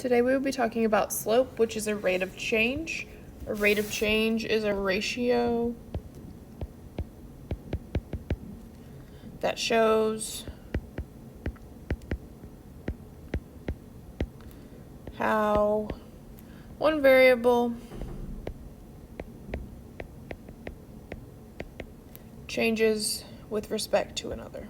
Today we will be talking about slope, which is a rate of change. A rate of change is a ratio that shows how one variable changes with respect to another.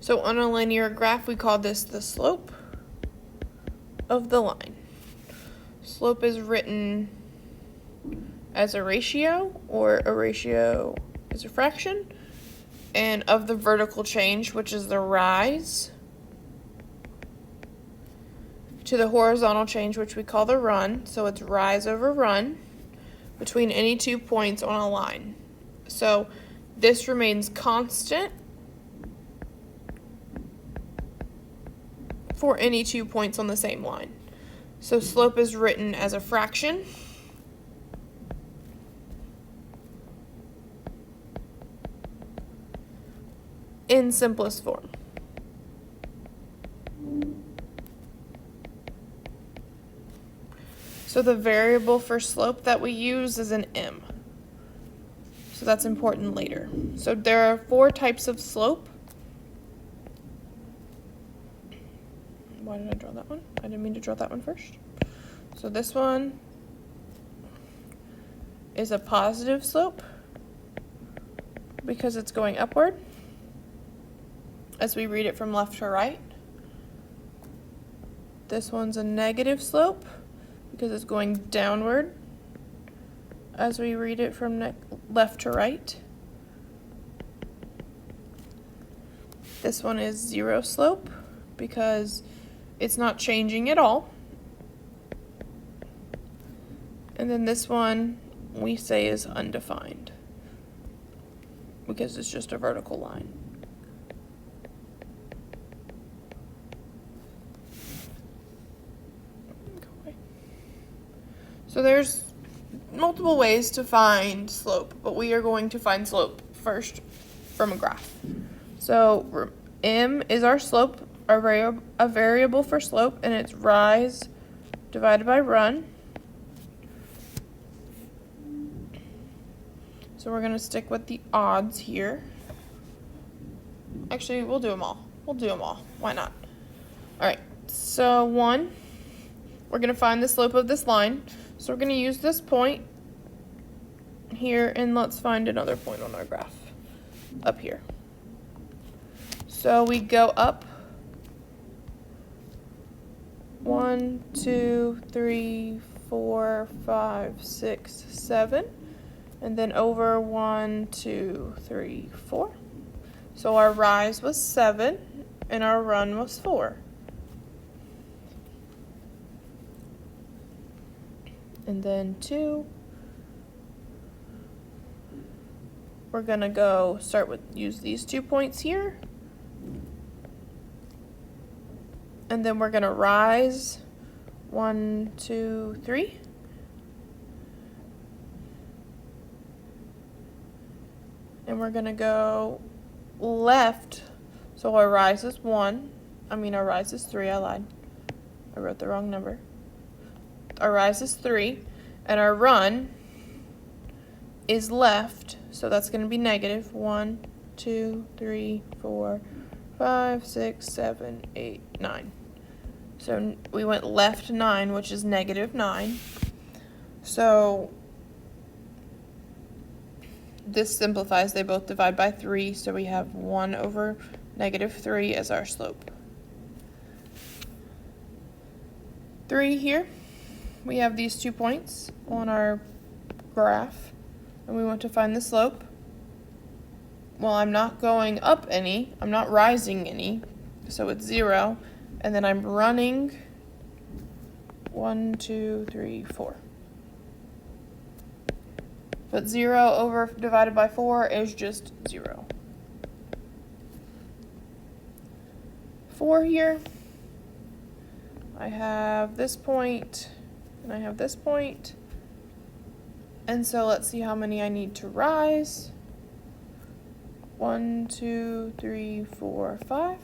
So on a linear graph, we call this the slope of the line. Slope is written as a ratio, or a ratio is a fraction, and of the vertical change, which is the rise, to the horizontal change, which we call the run, so it's rise over run, between any 2 points on a line. So this remains constant for any 2 points on the same line. So slope is written as a fraction in simplest form. So the variable for slope that we use is an m. So that's important later. So there are 4 types of slope. Why did I draw that one? I didn't mean to draw that one first. So this one is a positive slope because it's going upward as we read it from left to right. This one's a negative slope because it's going downward as we read it from left to right. This one is zero slope because it's not changing at all. And then this one we say is undefined because it's just a vertical line. Okay. So there's multiple ways to find slope, but we are going to find slope first from a graph. So m is our slope, a variable for slope, and it's rise divided by run. So we're going to stick with the odds here. Actually, we'll do them all. Why not? All right, so 1, we're going to find the slope of this line. So we're going to use this point here, and let's find another point on our graph up here. So we go up 1, 2, 3, 4, 5, 6, 7, and then over 1, 2, 3, 4. So our rise was 7 and our run was 4. And then 2. We're going to use these 2 points here. And then we're going to rise 1, 2, 3. And we're going to go left. So our rise is 1. Our rise is 3. I lied. I wrote the wrong number. Our rise is 3. And our run is left. So that's going to be negative. 1, 2, 3, 4, 5, 6, 7, 8, 9. So we went left 9, which is negative 9. So this simplifies. They both divide by 3, so we have 1 over negative 3 as our slope. 3 here. We have these 2 points on our graph, and we want to find the slope. Well, I'm not going up any. I'm not rising any, so it's 0. And then I'm running 1, 2, 3, 4. But 0 divided by 4 is just 0. 4 here. I have this point and I have this point. And so let's see how many I need to rise. 1, 2, 3, 4, 5.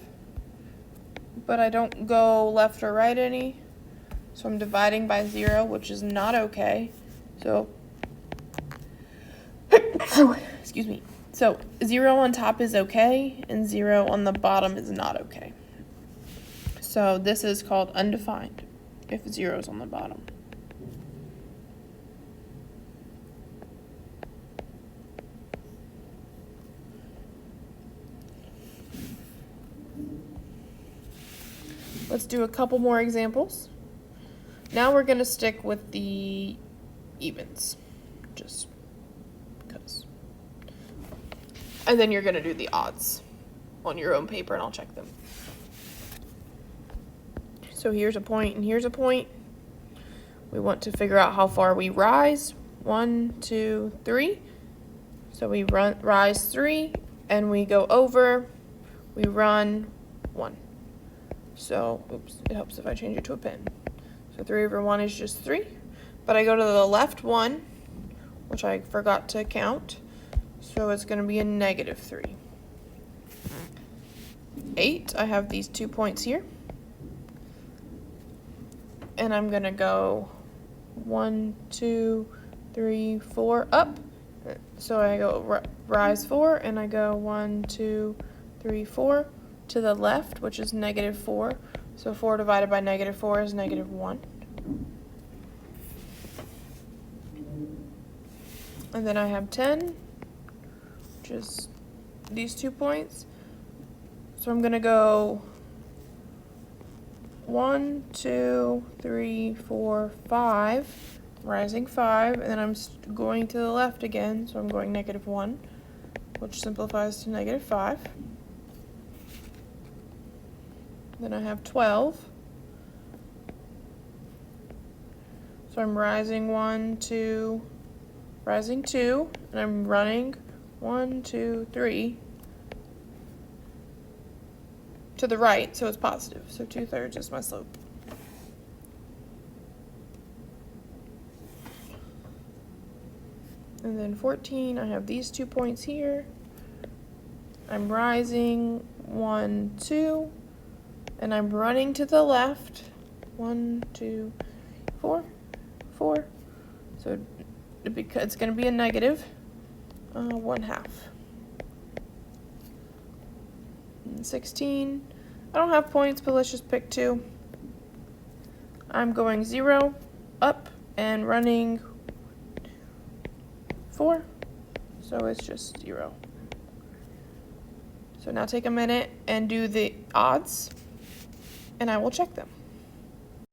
But I don't go left or right any. So I'm dividing by 0, which is not okay. So, excuse me. So 0 on top is okay, and 0 on the bottom is not okay. So this is called undefined if 0 is on the bottom. Let's do a couple more examples. Now we're going to stick with the evens, just because. And then you're going to do the odds on your own paper, and I'll check them. So here's a point and here's a point. We want to figure out how far we rise. 1, 2, 3. So we rise 3, and we go over. We run 1. So, oops, it helps if I change it to a pen. So 3 over 1 is just 3. But I go to the left 1, which I forgot to count. So it's going to be a negative 3. 8, I have these 2 points here. And I'm going to go 1, 2, 3, 4, up. So I go rise 4, and I go 1, 2, 3, 4. To the left, which is negative 4. So 4 divided by negative 4 is negative 1. And then I have 10, which is these 2 points. So I'm going to go 1, 2, 3, 4, 5, rising 5, and then I'm going to the left again, so I'm going negative 1, which simplifies to negative 5. Then I have 12. So I'm rising 1, 2, rising 2, and I'm running 1, 2, 3 to the right, so it's positive. So 2/3 is my slope. And then 14, I have these 2 points here. I'm rising 1, 2. And I'm running to the left. 1, 2, 4, 4. So it's going to be a negative 1/2. And 16. I don't have points, but let's just pick 2. I'm going 0, up, and running 4. So it's just 0. So now take a minute and do the odds, and I will check them.